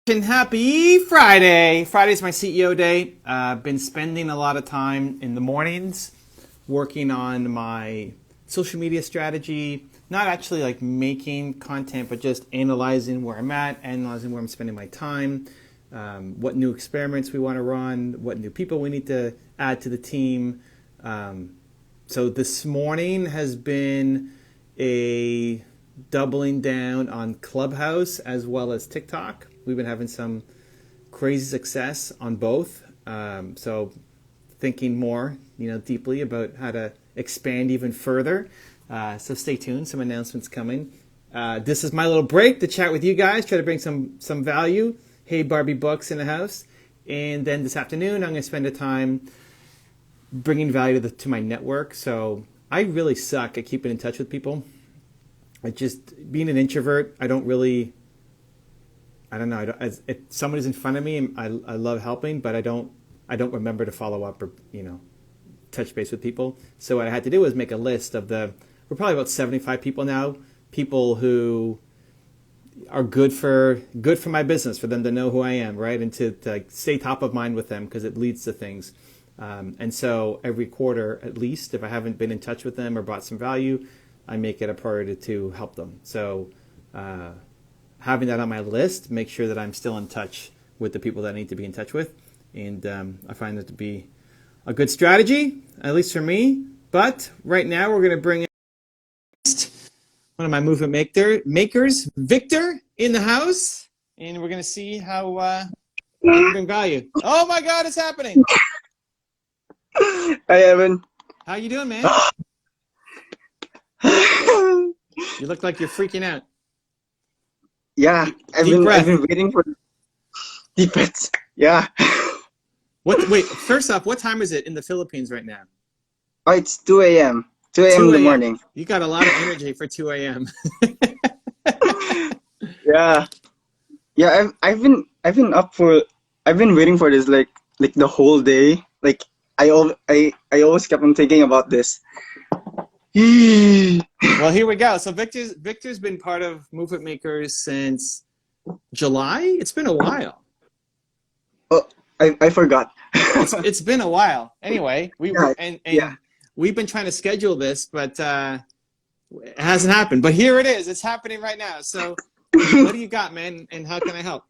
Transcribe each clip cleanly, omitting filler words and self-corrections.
And happy Friday. Friday's my CEO day. Been spending a lot of time in the mornings working on my social media strategy. Not actually like making content, but just analyzing where I'm at, analyzing where I'm spending my time, what new experiments we want to run, what new people we need to add to the team. So this morning has been a doubling down on Clubhouse as well as TikTok. We've been having some crazy success on both. So thinking more, deeply about how to expand even further. So stay tuned. Some announcements coming. This is my little break to chat with you guys. Try to bring some value. Hey, Barbie books in the house. And then this afternoon, I'm going to spend the time bringing value to my network. So I really suck at keeping in touch with people. Being an introvert, I don't know. If somebody's in front of me, I love helping, but I don't remember to follow up or touch base with people. So what I had to do was make a list of we're probably about 75 people now, people who are good for my business, for them to know who I am, right, and to stay top of mind with them because it leads to things. And so every quarter, at least, if I haven't been in touch with them or brought some value, I make it a priority to help them. So having that on my list, make sure that I'm still in touch with the people that I need to be in touch with. And I find that to be a good strategy, at least for me. But right now we're going to bring in one of my movement makers, Victor, in the house. And we're going to see how we can bring value. Oh my God, it's happening. Hi, Evan. How you doing, man? You look like you're freaking out. Yeah, I've been waiting for deep breaths. Yeah. Wait, first off, what time is it in the Philippines right now? Oh, it's 2 a.m. 2 a.m. in the morning. You got a lot of energy for 2 a.m. Yeah. Yeah, I've been waiting for this like the whole day. Like I always kept on thinking about this. Well, here we go. So Victor's been part of Movement Makers since July. It's been a while. Oh, I forgot. It's been a while. Anyway, we've been trying to schedule this, but it hasn't happened. But here it is. It's happening right now. So what do you got, man? And how can I help?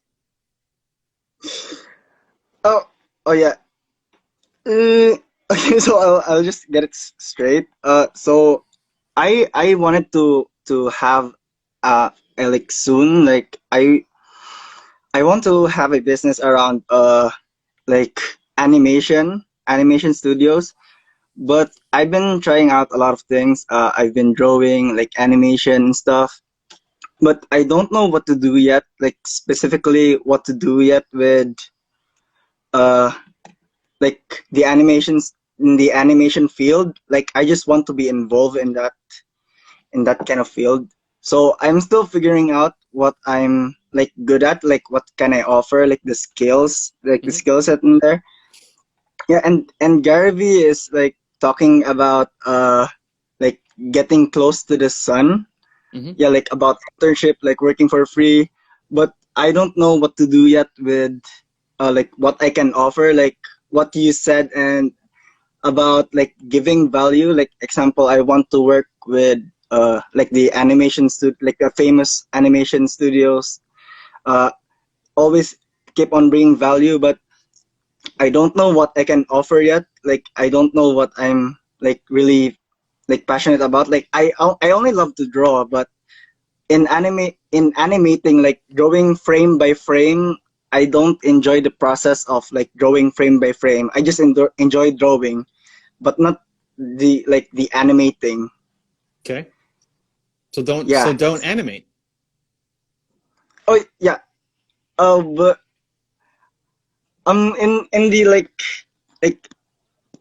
Oh yeah. Okay, so I'll just get it straight. So I wanted to have like soon, like I want to have a business around like animation studios, but I've been trying out a lot of things. I've been drawing like animation and stuff, but I don't know what to do yet, like specifically what to do yet with uh like the animations in the animation field. Like I just want to be involved in that kind of field. So I'm still figuring out what I'm like good at, like what can I offer, like the skills, like the skill set in there. Yeah, and Gary Vee is like talking about like getting close to the sun. Yeah, like about internship, like working for free. But I don't know what to do yet with like what I can offer, like what you said, and about like giving value. Like example, I want to work with like the like the famous animation studios. Always keep on bringing value, but I don't know what I can offer yet. Like I don't know what I'm like really like passionate about. Like I only love to draw, but in animating, like drawing frame by frame, I don't enjoy the process of like drawing frame by frame. I just enjoy drawing, but not the animating. Okay. So don't animate. Oh yeah. But in the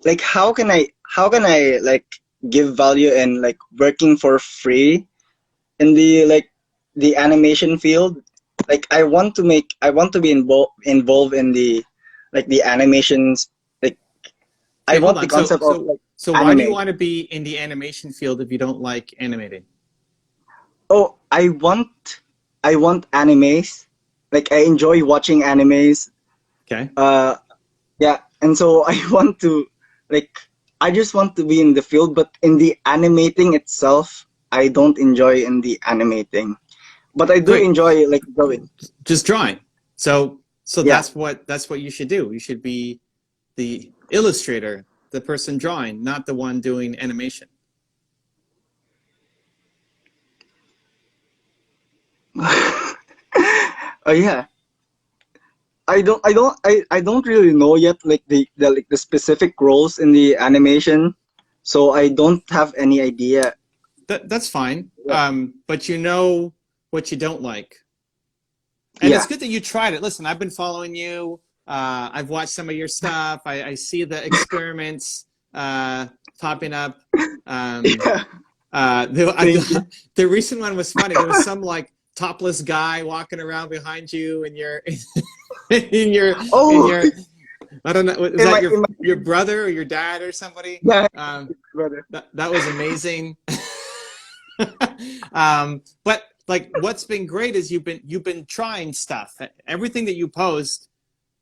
like how can I like give value and like working for free in the like the animation field? Like I want to be involved in the like the animations. Like Okay, I hold want the on. concept of like So why do you want to be in the animation field if you don't like animating? Oh, I want animes like I enjoy watching animes. Okay. Yeah, and so I want to like I just want to be in the field, but in the animating itself, I don't enjoy in the animating. But I do Great. enjoy like drawing. Just drawing. So Yeah. that's what you should do. You should be the illustrator, the person drawing, not the one doing animation. Oh yeah. I don't really know yet like the specific roles in the animation. So I don't have any idea. That's fine. Yeah. But you know what you don't like. And it's Yeah. good that you tried it. Listen, I've been following you. I've watched some of your stuff. I see the experiments popping up. Um, Yeah. Thank you. the recent one was funny. There was some like topless guy walking around behind you, and your in Oh, your I don't know. Was in that my in my your brother or your dad or somebody? yeah, Um, brother. that was amazing. But like, what's been great is you've been trying stuff. Everything that you post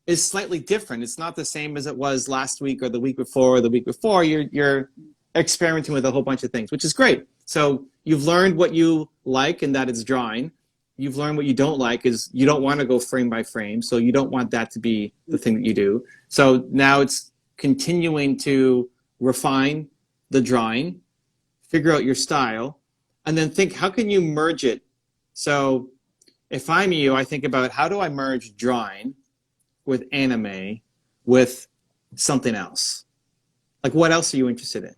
is slightly different. It's not the same as it was last week or the week before or the week before. You're experimenting with a whole bunch of things, which is great. So you've learned what you like, and that is drawing. You've learned what you don't like is you don't want to go frame by frame. So you don't want that to be the thing that you do. So now it's continuing to refine the drawing, figure out your style, and then think, how can you merge it? So if I'm you, I think about how do I merge drawing with anime with something else? Like, what else are you interested in?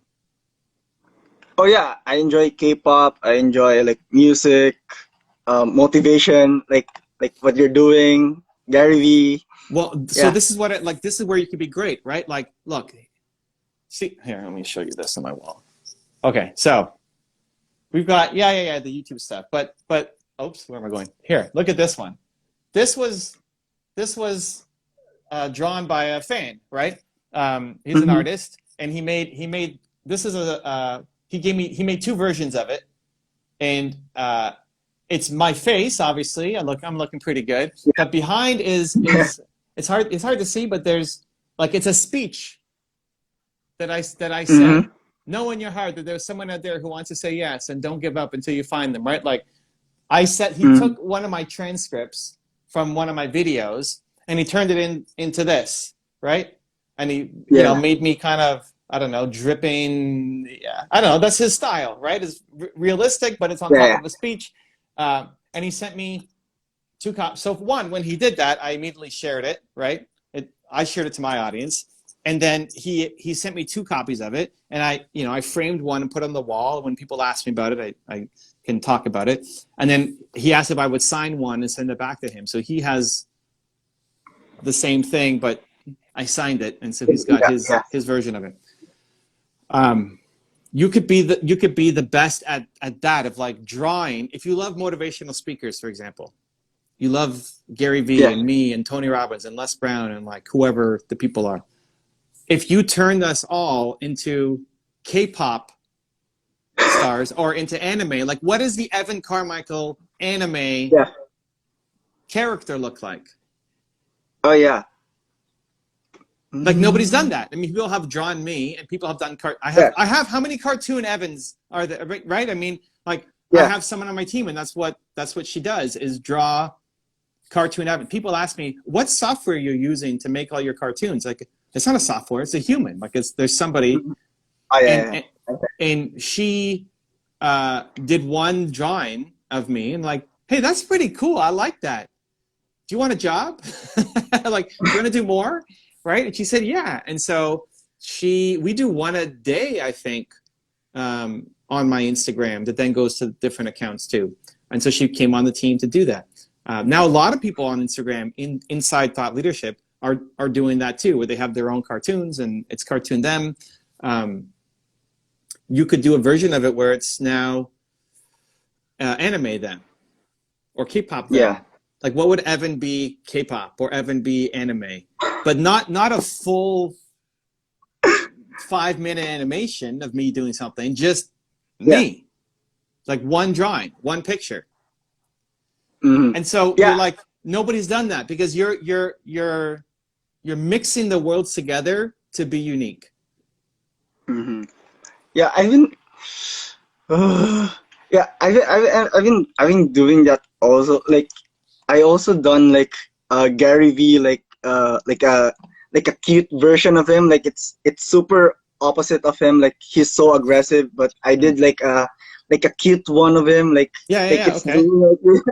Oh yeah, I enjoy K-pop. I enjoy like music, motivation, like what you're doing, Gary Vee. Well, so Yeah. this is what it like. This is where you can be great, right? Like, look, see here. Let me show you this on my wall. Okay, so we've got the YouTube stuff, but oops, where am I going? Here, look at this one. This was this was drawn by a fan, right? He's an Hmm. artist, and he made this is a he made two versions of it, and it's my face, obviously. I'm looking pretty good, but behind is it's hard to see, but there's like it's a speech that I said. Hmm. Know in your heart that there's someone out there who wants to say yes, and don't give up until you find them, right? Like I said, he Hmm. took one of my transcripts from one of my videos and he turned it into this, right? And he, you know, Yeah. made me kind of, I don't know, dripping. Yeah, I don't know. That's his style, right? It's realistic, but it's on top Yeah. of a speech. And he sent me two copies. So one, when he did that, I immediately shared it, right? I shared it to my audience. And then he sent me two copies of it, and I framed one and put it on the wall. When people ask me about it, I can talk about it. And then he asked if I would sign one and send it back to him. So he has the same thing, but I signed it, and so he's got Yeah. Yeah. his version of it. You could be the best at that of like drawing. If you love motivational speakers, for example, you love Gary Vee Yeah. and me and Tony Robbins and Les Brown and like whoever the people are. If you turned us all into K-pop stars or into anime, like what does the Evan Carmichael anime Yeah. character look like? Oh yeah. Like nobody's done Mm. that. I mean, people have drawn me, and people have done. Yeah. I have. How many cartoon Evans are there? Right? I mean, like I Yeah. have someone on my team, and that's what she does is draw cartoon Evan. People ask me, what software you're using to make all your cartoons? Like, it's not a software; it's a human. Like, there's somebody, Oh and yeah. Yeah. and she did one drawing of me, and like, hey, that's pretty cool. I like that. Do you want a job? Like, do you want to do more? Right? And she said, yeah. And so we do one a day, I think, on my Instagram that then goes to different accounts too. And so she came on the team to do that. Now, a lot of people on Instagram inside Thought Leadership are doing that too, where they have their own cartoons and it's cartoon them. You could do a version of it where it's now anime then or K-pop then. Yeah. Like, what would Evan be K-pop or Evan be anime? But not a full 5-minute animation of me doing something, just Yeah. me. Like one drawing, one picture. Hmm. And so Yeah. you're like, nobody's done that because you're mixing the worlds together to be unique. Hmm. Yeah, I've been yeah, I've been doing that also. Like I also done like Gary V, like a cute version of him. Like it's super opposite of him. Like he's so aggressive, but I Mm. did like a cute one of him. Yeah, Like yeah, it's okay. really like With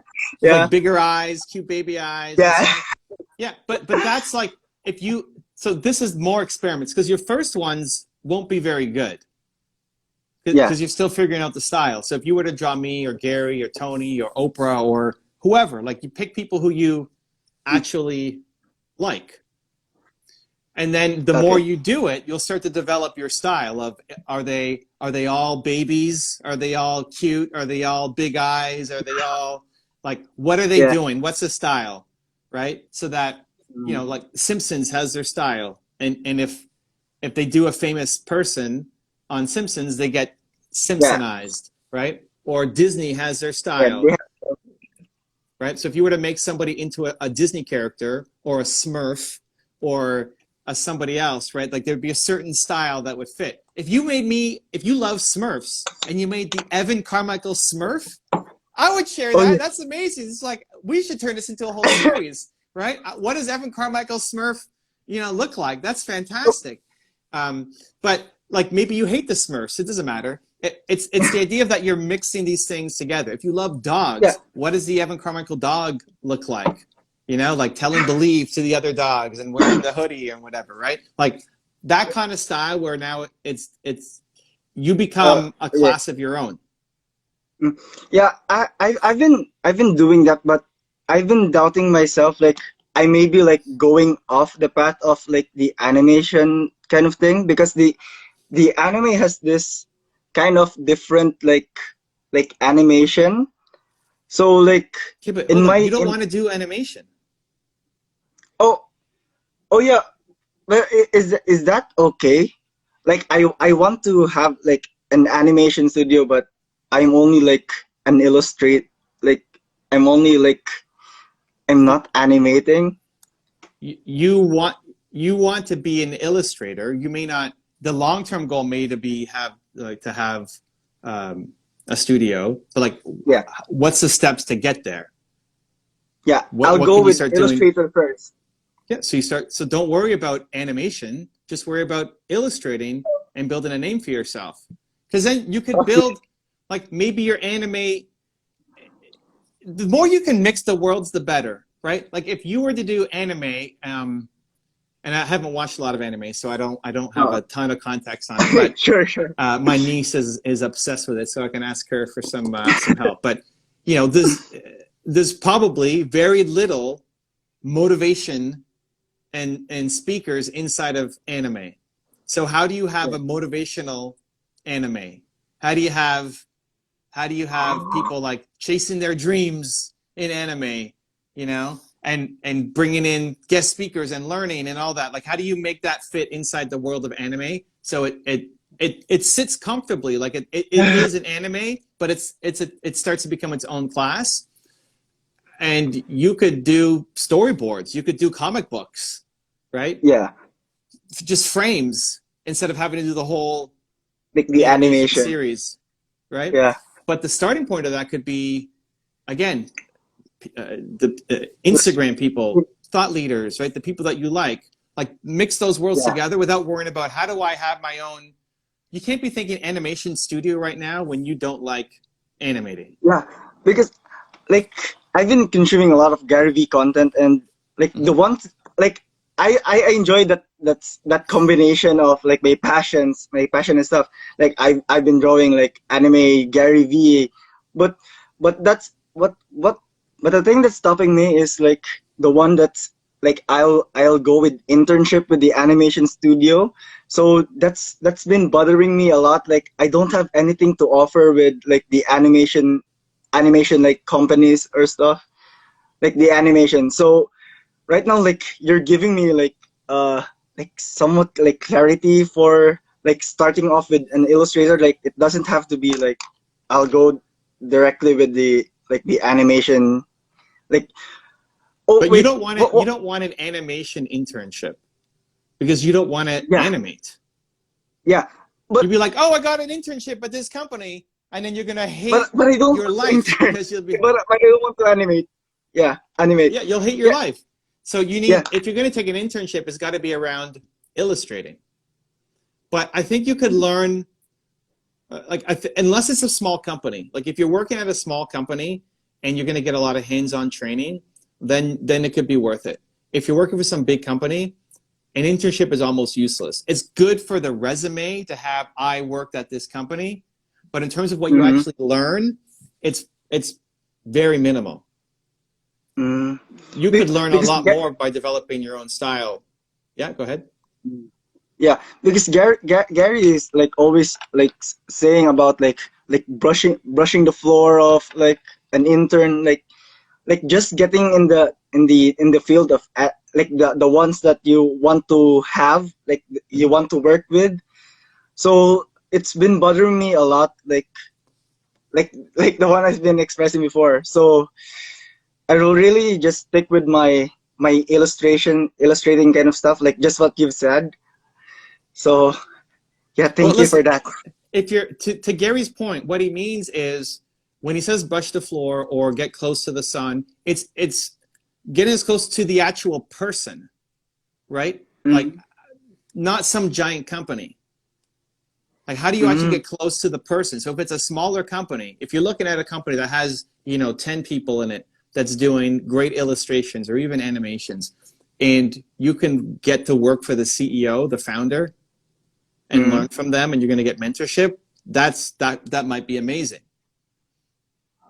yeah, like bigger eyes, cute baby eyes and yeah, stuff. Yeah, but that's like if you so this is more experiments because your first ones won't be very good yeah. because you're still figuring out the style. So if you were to draw me or Gary or Tony or Oprah or whoever, like you pick people who you actually like. And then the more Okay. you do it, you'll start to develop your style of are they all babies? Are they all cute? Are they all big eyes? Are they all like what are they Yeah. doing? What's the style? Right? So that Mm. like Simpsons has their style. And if they do a famous person on Simpsons, they get Yeah. Simpsonized, right? Or Disney has their Yeah. style, Yeah. right? So if you were to make somebody into a Disney character or a Smurf or a somebody else, right? Like there'd be a certain style that would fit. If you love Smurfs and you made the Evan Carmichael Smurf, I would share Oh yeah. that. That's amazing. It's like we should turn this into a whole series, right? What does Evan Carmichael Smurf, look like? That's fantastic. But like maybe you hate the Smurfs. It doesn't matter. It's the idea of that you're mixing these things together. If you love Yeah. dogs, what does the Evan Carmichael dog look like? Like telling believe to the other dogs and wearing the hoodie and whatever, right? Like that kind of style where now it's you become a Yeah. class of your own. Mm. Yeah, I've been doing that, but I've been doubting myself. Like I may be like going off the path of like the animation kind of thing because the anime has this kind of different like animation. So like Okay, but in hold on. my You don't in want to do animation. oh oh yeah, well is that okay? Like I want to have like an animation studio, but I'm only like an illustrate like I'm only like I'm not animating. You want to be an illustrator. You may not. The long term goal may to be have um, a studio, but like, Yeah, what's the steps to get there? yeah. What I'll what go can you with start doing? Illustrator first. Yeah, so you start. So don't worry about animation. Just worry about illustrating and building a name for yourself. Because then you could Okay. build like maybe your anime. The more you can mix the worlds, the better, right? Like if you were to do anime, and I haven't watched a lot of anime, so I don't have Oh. a ton of context on it. But Sure, sure. my niece is obsessed with it, so I can ask her for some help. But there's probably very little motivation and speakers inside of anime. So how do you have Yeah. a motivational anime? How do you have people like chasing their dreams in anime, and bringing in guest speakers and learning and all that? Like, how do you make that fit inside the world of anime so it sits comfortably? Like it is an anime, but it starts to become its own class. And you could do storyboards, you could do comic books, right? Yeah, Just frames instead of having to do the whole like the animation animation. series, right? Yeah. But the starting point of that could be, again, the Instagram people, thought leaders, right? The people that you like mix those worlds Yeah. together without worrying about how do I have my own. You can't be thinking animation studio right now when you don't like animating. Yeah. Because like I've been consuming a lot of Gary V content and like the Mm-hmm. ones like I enjoy that combination of like my passion and stuff. Like I've been drawing like anime Gary V, but but the thing that's stopping me is like the one that's like I'll go with internship with the animation studio. So that's been bothering me a lot. Like I don't have anything to offer with like the animation like companies or stuff like the animation. So right now like you're giving me like somewhat like clarity for like starting off with an illustrator. Like it doesn't have to be like I'll go directly with the like the animation. Like Oh But wait, you don't want an animation internship because you don't want to yeah, animate. yeah. But You'd be like, oh, I got an internship at this company, and then you're gonna hate but I don't your want to life intern. because you'll be But I don't want to animate. Yeah, animate. yeah, you'll hate your Yeah, life. So you yeah. need if you're gonna take an internship, it's got to be around illustrating. But I think you could learn unless it's a small company. Like if you're working at a small company and you're gonna get a lot of hands-on training, then it could be worth it. If you're working for some big company, an internship is almost useless. It's good for the resume to have I worked at this company, but in terms of what you Mm-hmm. actually learn, it's very minimal. Mm. You could learn a Because lot more by developing your own style. Yeah, go ahead. yeah, because Gary is like always like saying about like brushing the floor of like an intern, like just getting in the field of like the ones that you want to have, like you want to work with. So it's been bothering me a lot, like the one I've been expressing before. So I will really just stick with my illustrating kind of stuff, like just what you've said. So yeah, Well, thank you for listen, that. if you're to Gary's point, what he means is when he says brush the floor or get close to the sun, it's getting as close to the actual person, right? Like Mm, not some giant company. Like how do you actually mm, get close to the person? So if it's a smaller company, if you're looking at a company that has, 10 people in it that's doing great illustrations or even animations, and you can get to work for the CEO, the founder, and mm. learn from them and you're going to get mentorship, that might be amazing.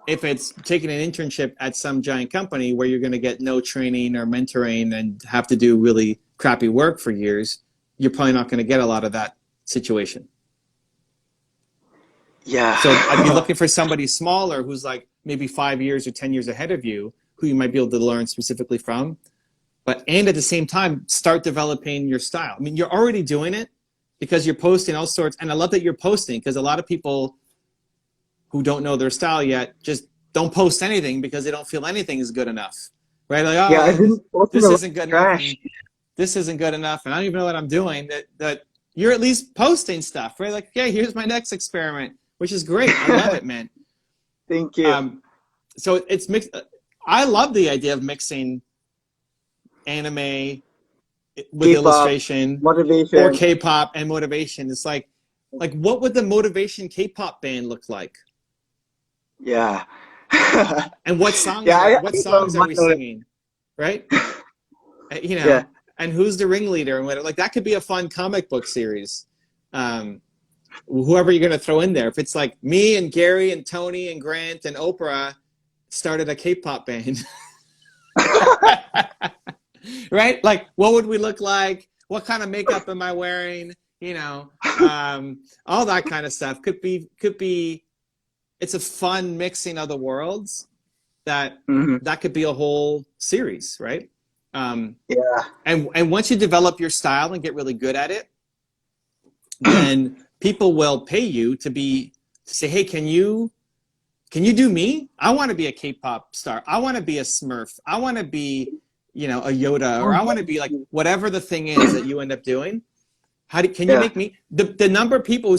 If it's taking an internship at some giant company where you're going to get no training or mentoring and have to do really crappy work for years, you're probably not going to get a lot of that situation. Yeah. So I'd be looking for somebody smaller who's like maybe 5 years or 10 years ahead of you, who you might be able to learn specifically from. And at the same time, start developing your style. I mean, you're already doing it because you're posting all sorts. And I love that you're posting because a lot of people who don't know their style yet just don't post anything because they don't feel anything is good enough. Right? Like, Yeah, I've oh, been posting a this lot isn't good of enough. trash. And this isn't good enough. And I don't even know what I'm doing. That you're at least posting stuff, right? Like, okay, here's my next experiment, which is great. I love it, man. Thank you. Um, so it's mixed. I love the idea of mixing anime with K-pop, illustration or motivation. K-pop and motivation. It's like what would the motivation K-pop band look like? Yeah. And what Yeah, songs what I love songs are we mine. singing? Right? Yeah. And who's the ringleader and whatever. Like that could be a fun comic book series. Um, Whoever you're going to throw in there. If it's like me and Gary and Tony and Grant and Oprah started a K-pop band. Right? Like, what would we look like? What kind of makeup am I wearing? All that kind of stuff could be. It's a fun mixing of the worlds Hmm. that could be a whole series, right? Yeah. And once you develop your style and get really good at it, then people will pay you to say, hey, can you do me? I want to be a K-pop star. I want to be a Smurf. I want to be, a Yoda, or I want to be like whatever the thing is that you end up doing. Can you Yeah. make me the number of people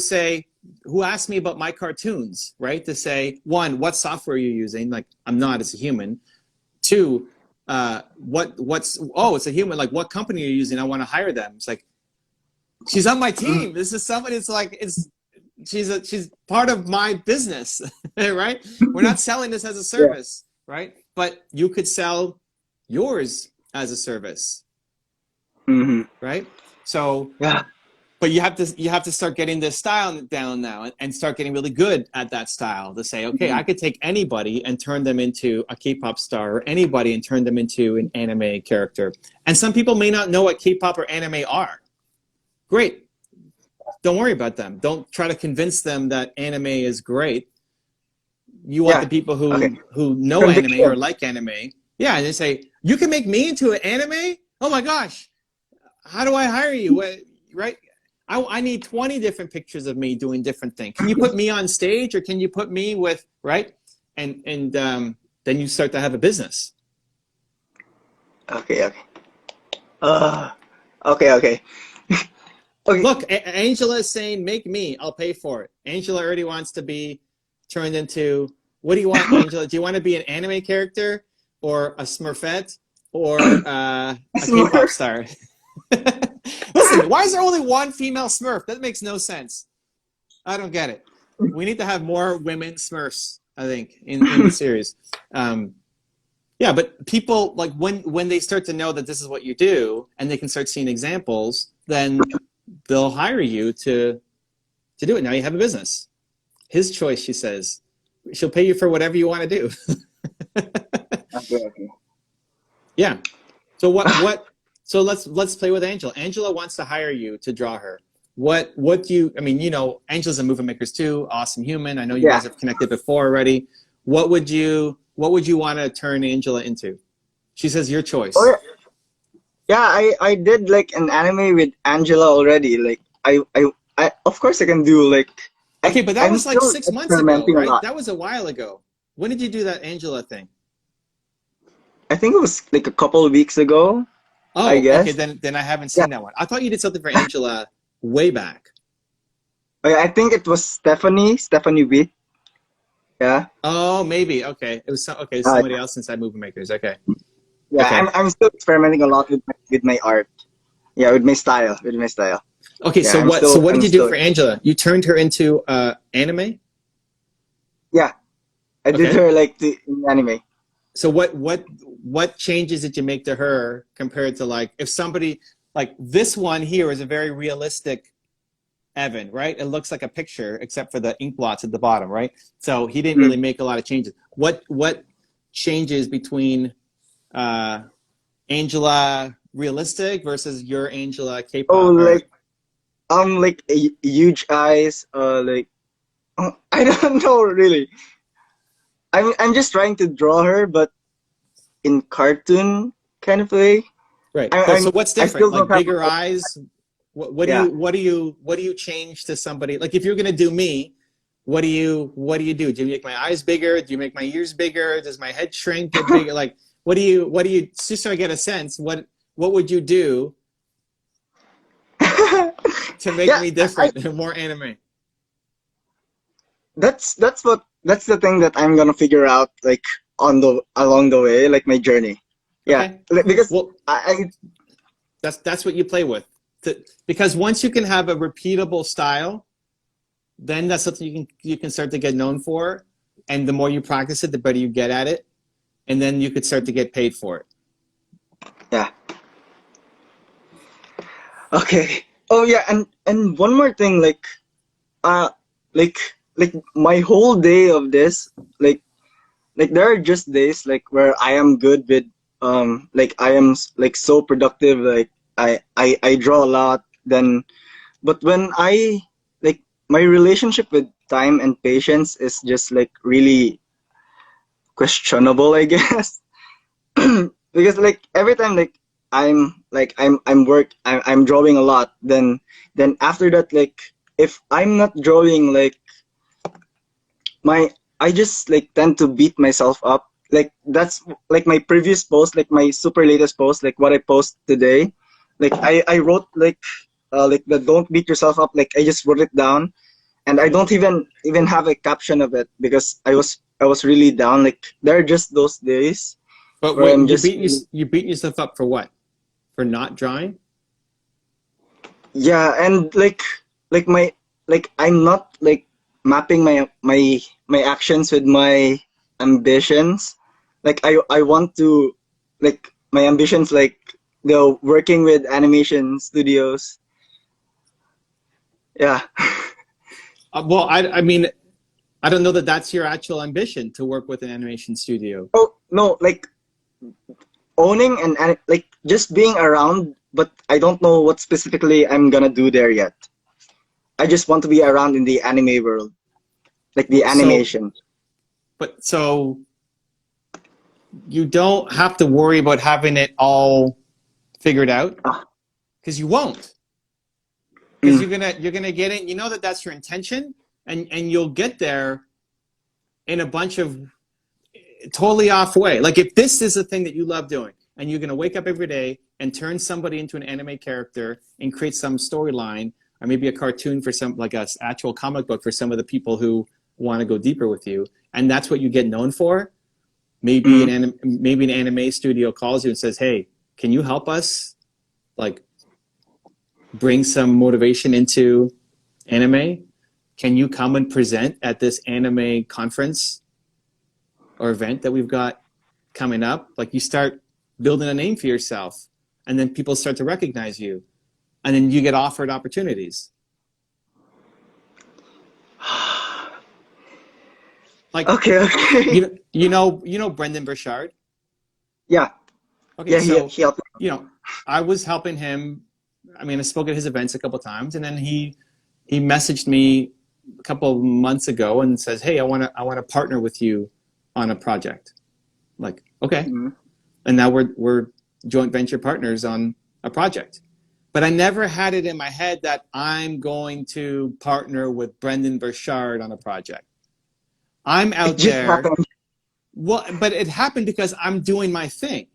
who ask me about my cartoons, right? To say, one, what software are you using? Like I'm not as a human. Two, it's a human. Like what company are you using? I want to hire them. It's like she's on my Mm. team. This is somebody. It's like she's part of my business, right? We're not selling this as a Yeah. service, right? But you could sell yours as a service, Hmm. right? So, Yeah. but you have to start getting this style down now and start getting really good at that style to say, okay, Mhm. I could take anybody and turn them into a K-pop star, or anybody and turn them into an anime character. And some people may not know what K-pop or anime are. Great. Don't worry about them. Don't try to convince them that anime is great. You want the Yeah. people Okay. who know anime or Conviction. like anime. Yeah, and they say, you can make me into an anime? Oh my gosh. How do I hire you? Right? I need 20 different pictures of me doing different things. Can you put me on stage, or can you put me with, right? And then you start to have a business. Okay, okay. Uh, okay, okay. Okay. Look, Angela is saying, make me. I'll pay for it. Angela already wants to be turned into, what do you want, Angela? Do you want to be an anime character or a Smurfette or a K-pop Smurf. star? Listen, why is there only one female Smurf? That makes no sense. I don't get it. We need to have more women Smurfs, I think, in the series. Yeah, but people, like, when they start to know that this is what you do and they can start seeing examples, then they'll hire you to do it. Now you have a business. His choice, she says. She'll pay you for whatever you want to do. Okay, okay. Yeah. So what so let's play with Angela. Angela wants to hire you to draw her. What do you, I mean, you know, Angela's a movie makers too, awesome human. I know you Yeah. guys have connected before already. What would you want to turn Angela into? She says your Oh choice. yeah. Yeah, I did like an anime with Angela already. Like I of course I can do like Okay, but that I'm was like still 6 months ago, experimenting a right? lot. That was a while ago. When did you do that Angela thing? I think it was like a couple of weeks ago, I Oh, okay, guess. then I haven't Yeah. seen that one. I thought you did something for Angela way back. I think it was Stephanie B. Yeah. Oh, maybe. Okay. It was okay, Uh, somebody else inside Movie Makers. Okay. yeah, Okay. I'm still experimenting a lot with my art. Yeah, with my style. Okay, Yeah, so what did I'm you do still for Angela? You turned her into anime? yeah. I did Okay. her like the in anime. So what changes did you make to her compared to like if somebody like this one here is a very realistic Evan, right? It looks like a picture except for the ink blots at the bottom, right? So he didn't really Mm. make a lot of changes. What changes between uh, Angela realistic versus your Angela Oh, K-pop or like huge eyes. Like I don't know really. I'm just trying to draw her, but in cartoon kind of way. right? I, But I'm so what's I different? still don't Like have bigger eyes? What do yeah. you change to somebody? Like if you're gonna do me, what do you do? Do you make my eyes bigger? Do you make my ears bigger? Does my head shrink, get bigger? Like what do you just so I get a sense, what would you do to make Yeah, me different and more anime? that's the thing that I'm gonna figure out like on the along the way, like my journey. Yeah, Okay. because Well, that's what you play with. Because once you can have a repeatable style, then that's something you can start to get known for. And the more you practice it, the better you get at it. And then you could start to get paid for it. yeah. Okay. Oh yeah, and one more thing, uh, like my whole day of this, like there are just days like where I am good with like I am like so productive, like I draw a lot. Then, but when I like my relationship with time and patience is just like really questionable, I guess. Because like every time like I'm drawing a lot, then after that like if I'm not drawing like my I just like tend to beat myself up. Like that's like my previous post, like my super latest post, like what I post today. Like I wrote like the don't beat yourself up, like I just wrote it down and I don't even have a caption of it because I was really down. Like there are just those days But where wait, I'm just you beat yourself up for what? For not drawing? yeah, and like my like I'm not like mapping my actions with my ambitions. Like I want to like my ambitions like working with animation studios. Yeah. Well, I mean, I don't know that that's your actual ambition to work with an animation studio. Oh no, like owning and like just being around, but I don't know what specifically I'm gonna do there yet. I just want to be around in the anime world, like the So, animation. so you don't have to worry about having it all figured out Ah, because you won't. Because mm, you're gonna get in. You know that that's your intention, and you'll get there in a bunch of totally off way. Like if this is the thing that you love doing, and you're going to wake up every day and turn somebody into an anime character and create some storyline, or maybe a cartoon for some, like a actual comic book for some of the people who want to go deeper with you, and that's what you get known for. Maybe maybe an anime studio calls you and says, "Hey, can you help us, like, bring some motivation into anime? Can you come and present at this anime conference or event that we've got coming up?" Like, you start building a name for yourself, and then people start to recognize you, and then you get offered opportunities. Like, Okay. you know Brendan Burchard? Yeah. Okay, Yeah. so He helped. I was helping him. I mean, I spoke at his events a couple of times, and then he messaged me a couple of months ago and says, "Hey, I want to partner with you on a project." Like, okay, and now we're joint venture partners on a project. But I never had it in my head that I'm going to partner with Brendan Burchard on a project. I'm out It just there. happened. Well, but it happened because I'm doing my thing.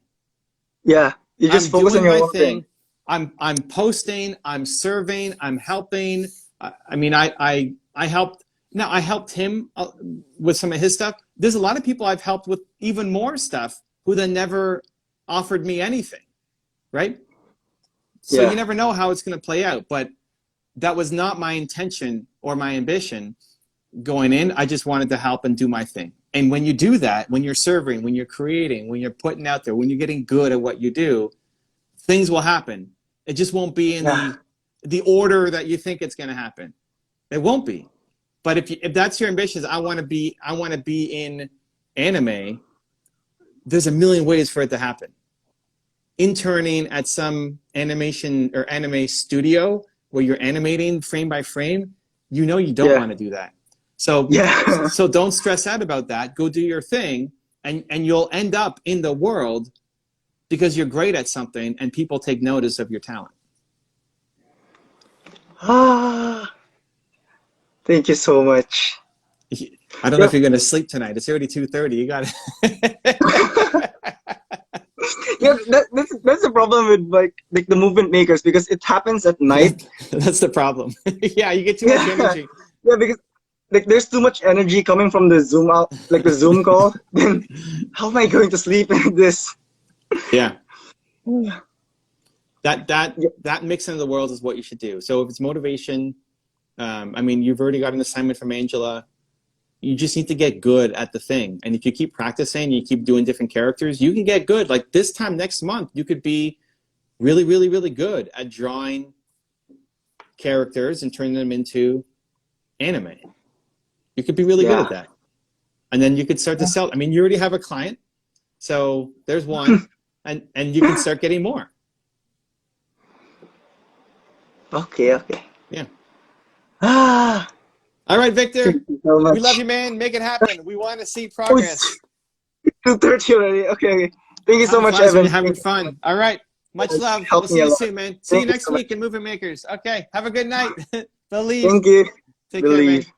Yeah. You just I'm focus on doing your my own thing. I'm posting. I'm serving. I'm helping. I mean, I helped. Now, I helped him with some of his stuff. There's a lot of people I've helped with even more stuff who then never offered me anything, right? So Yeah. you never know how it's going to play out. But that was not my intention or my ambition going in. I just wanted to help and do my thing. And when you do that, when you're serving, when you're creating, when you're putting out there, when you're getting good at what you do, things will happen. It just won't be in the order that you think it's going to happen. It won't be. But if that's your ambitions, I want to be in anime. There's a million ways for it to happen. Interning at some animation or anime studio where you're animating frame by frame, you don't want to do that. So so don't stress out about that. Go do your thing, and you'll end up in the world because you're great at something and people take notice of your talent. Thank you so much. I don't know if you're going to sleep tonight. It's already 2:30. You got it. Yeah, that's the problem with like the movement makers, because it happens at night. That's the problem. Yeah, you get too much energy. Yeah, because like there's too much energy coming from the Zoom out, like the Zoom call. Then how am I going to sleep in this? Yeah. That mix into the world is what you should do. So if it's motivation, I mean, you've already got an assignment from Angela. You just need to get good at the thing. And if you keep practicing, you keep doing different characters, you can get good. Like this time next month, you could be really, really, really good at drawing characters and turning them into anime. You could be really good at that. And then you could start to sell. I mean, you already have a client. So there's one. and you can start getting more. Okay. Yeah. Ah. All right, Victor. Thank you so much. We love you, man. Make it happen. We want to see progress. 2:30 already. Okay. Thank you so much, We're Evan. having fun. All right. Much love. Help We'll me see a you lot. soon, man. See Thank you you next so much. week in Movement Makers. Okay. Have a good night. Believe. Thank you. Take care, man. Believe.